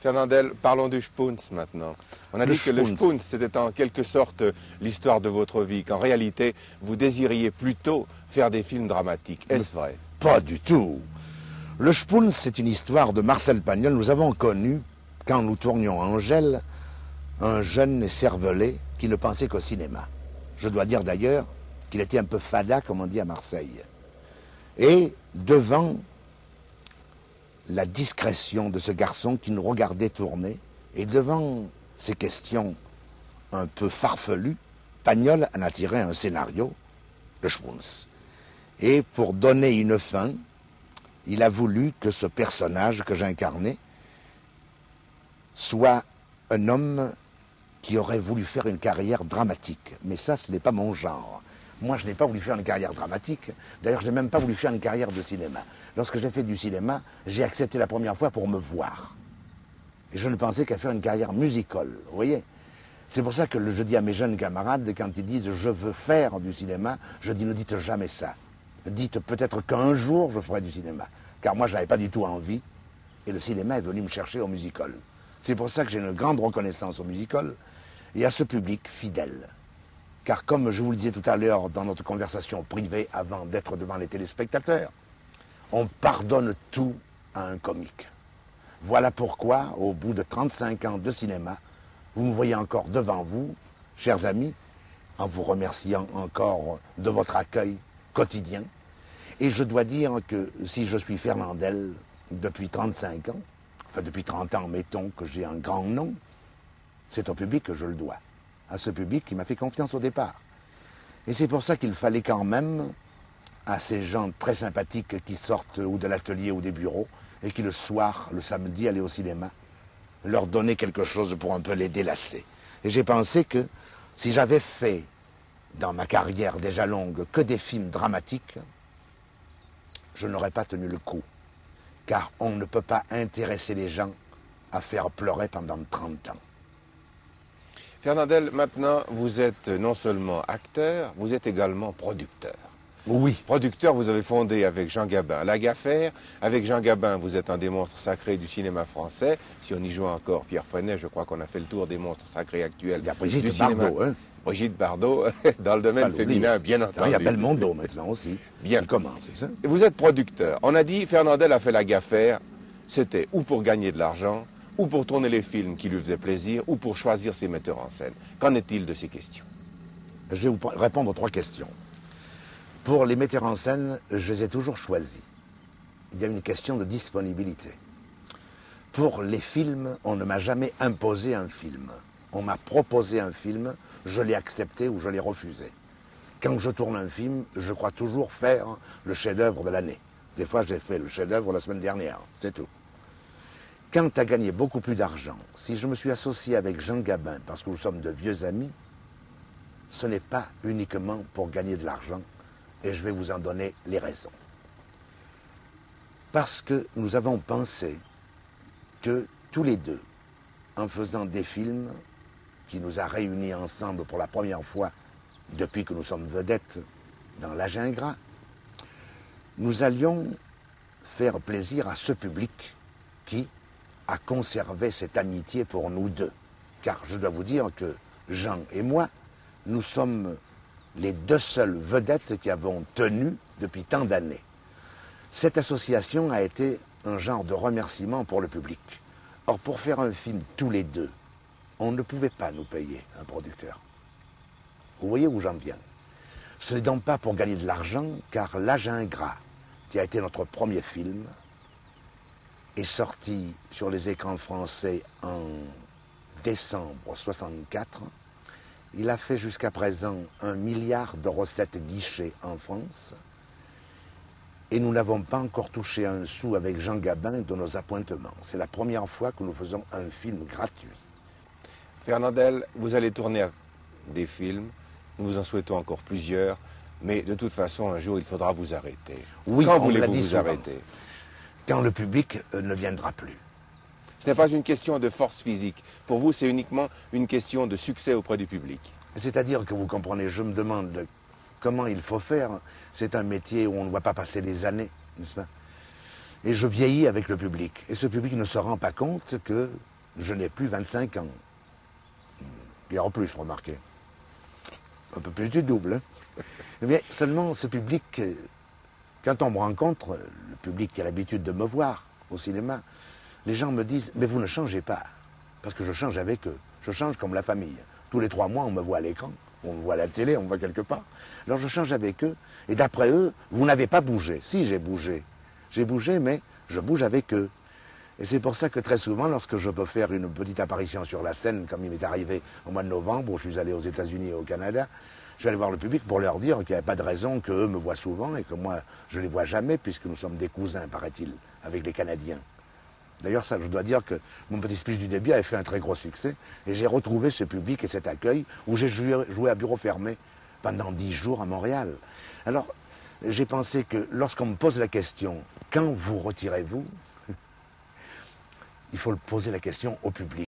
Fernandel, parlons du Spoons maintenant. On a dit que le Spoons, c'était en quelque sorte l'histoire de votre vie, qu'en réalité, vous désiriez plutôt faire des films dramatiques. Est-ce vrai? Pas du tout. Le Spoons, c'est une histoire de Marcel Pagnol. Nous avons connu, quand nous tournions à Angèle, un jeune cervelé qui ne pensait qu'au cinéma. Je dois dire d'ailleurs qu'il était un peu fada, comme on dit à Marseille. Et devant la discrétion de ce garçon qui nous regardait tourner, et devant ces questions un peu farfelues, Pagnol en a tiré un scénario, le Spoons. Et pour donner une fin, il a voulu que ce personnage que j'incarnais soit un homme qui aurait voulu faire une carrière dramatique. Mais ça, ce n'est pas mon genre. Moi, je n'ai pas voulu faire une carrière dramatique. D'ailleurs, je n'ai même pas voulu faire une carrière de cinéma. Lorsque j'ai fait du cinéma, j'ai accepté la première fois pour me voir. Et je ne pensais qu'à faire une carrière musicale, vous voyez. C'est pour ça que je dis à mes jeunes camarades, quand ils disent « je veux faire du cinéma », je dis « ne dites jamais ça ». Dites peut-être qu'un jour, je ferai du cinéma. Car moi, je n'avais pas du tout envie. Et le cinéma est venu me chercher au musical. C'est pour ça que j'ai une grande reconnaissance au musical et à ce public fidèle. Car comme je vous le disais tout à l'heure dans notre conversation privée avant d'être devant les téléspectateurs, on pardonne tout à un comique. Voilà pourquoi, au bout de 35 ans de cinéma, vous me voyez encore devant vous, chers amis, en vous remerciant encore de votre accueil quotidien. Et je dois dire que si je suis Fernandel depuis 35 ans, enfin depuis 30 ans, mettons que j'ai un grand nom, c'est au public que je le dois. À ce public qui m'a fait confiance au départ. Et c'est pour ça qu'il fallait quand même, à ces gens très sympathiques qui sortent ou de l'atelier ou des bureaux, et qui le soir, le samedi, allaient au cinéma, leur donner quelque chose pour un peu les délasser. Et j'ai pensé que si j'avais fait, dans ma carrière déjà longue, que des films dramatiques, je n'aurais pas tenu le coup. Car on ne peut pas intéresser les gens à faire pleurer pendant 30 ans. Fernandel, maintenant, vous êtes non seulement acteur, vous êtes également producteur. Oui. Producteur, vous avez fondé avec Jean Gabin La Gaffaire. Avec Jean Gabin, vous êtes un des monstres sacrés du cinéma français. Si on y joue encore Pierre Freinet, je crois qu'on a fait le tour des monstres sacrés actuels. Il y a Brigitte du cinéma. Bardot, hein. Brigitte Bardot, dans le domaine féminin, bien entendu. Il y a Belmondo maintenant aussi. Bien. Il commence, c'est ça. Vous êtes producteur. On a dit, Fernandel a fait La Gaffaire. C'était ou pour gagner de l'argent, ou pour tourner les films qui lui faisaient plaisir, ou pour choisir ses metteurs en scène. Qu'en est-il de ces questions? Je vais vous répondre aux 3 questions. Pour les metteurs en scène, je les ai toujours choisis. Il y a une question de disponibilité. Pour les films, on ne m'a jamais imposé un film. On m'a proposé un film, je l'ai accepté ou je l'ai refusé. Quand je tourne un film, je crois toujours faire le chef-d'œuvre de l'année. Des fois, j'ai fait le chef-d'œuvre la semaine dernière, c'est tout. Quand tu as gagné beaucoup plus d'argent, si je me suis associé avec Jean Gabin, parce que nous sommes de vieux amis, ce n'est pas uniquement pour gagner de l'argent, et je vais vous en donner les raisons. Parce que nous avons pensé que tous les deux, en faisant des films qui nous a réunis ensemble pour la première fois depuis que nous sommes vedettes dans L'Âge ingrat, nous allions faire plaisir à ce public qui a conservé cette amitié pour nous deux. Car je dois vous dire que Jean et moi, nous sommes les 2 seules vedettes qui avons tenu depuis tant d'années. Cette association a été un genre de remerciement pour le public. Or, pour faire un film tous les deux, on ne pouvait pas nous payer un producteur. Vous voyez où j'en viens? Ce n'est donc pas pour gagner de l'argent, car L'Âge ingrat, qui a été notre premier film, est sorti sur les écrans français en décembre 1964. Il a fait jusqu'à présent 1 milliard de recettes guichets en France. Et nous n'avons pas encore touché un sou avec Jean Gabin de nos appointements. C'est la première fois que nous faisons un film gratuit. Fernandel, vous allez tourner des films. Nous vous en souhaitons encore plusieurs. Mais de toute façon, un jour, il faudra vous arrêter. Oui, quand on voulez-vous l'a dit vous souvent. arrêter? Quand le public ne viendra plus. Ce n'est pas une question de force physique. Pour vous, c'est uniquement une question de succès auprès du public. C'est-à-dire que vous comprenez, je me demande comment il faut faire. C'est un métier où on ne voit pas passer les années, n'est-ce pas? Et je vieillis avec le public. Et ce public ne se rend pas compte que je n'ai plus 25 ans. Et en plus, remarquez. Un peu plus du double. Hein. Eh bien, seulement ce public, quand on me rencontre, le public qui a l'habitude de me voir au cinéma, les gens me disent, mais vous ne changez pas. Parce que je change avec eux. Je change comme la famille. Tous les 3 mois, on me voit à l'écran, on me voit à la télé, on me voit quelque part. Alors je change avec eux. Et d'après eux, vous n'avez pas bougé. Si, j'ai bougé. J'ai bougé, mais je bouge avec eux. Et c'est pour ça que très souvent, lorsque je peux faire une petite apparition sur la scène, comme il m'est arrivé au mois de novembre, où je suis allé aux États-Unis et au Canada, je suis allé voir le public pour leur dire qu'il n'y avait pas de raison qu'eux me voient souvent et que moi, je ne les vois jamais, puisque nous sommes des cousins, paraît-il, avec les Canadiens. D'ailleurs, ça, je dois dire que mon petit speech du début avait fait un très gros succès, et j'ai retrouvé ce public et cet accueil, où j'ai joué à bureau fermé pendant 10 jours à Montréal. Alors, j'ai pensé que lorsqu'on me pose la question, quand vous retirez-vous, il faut poser la question au public.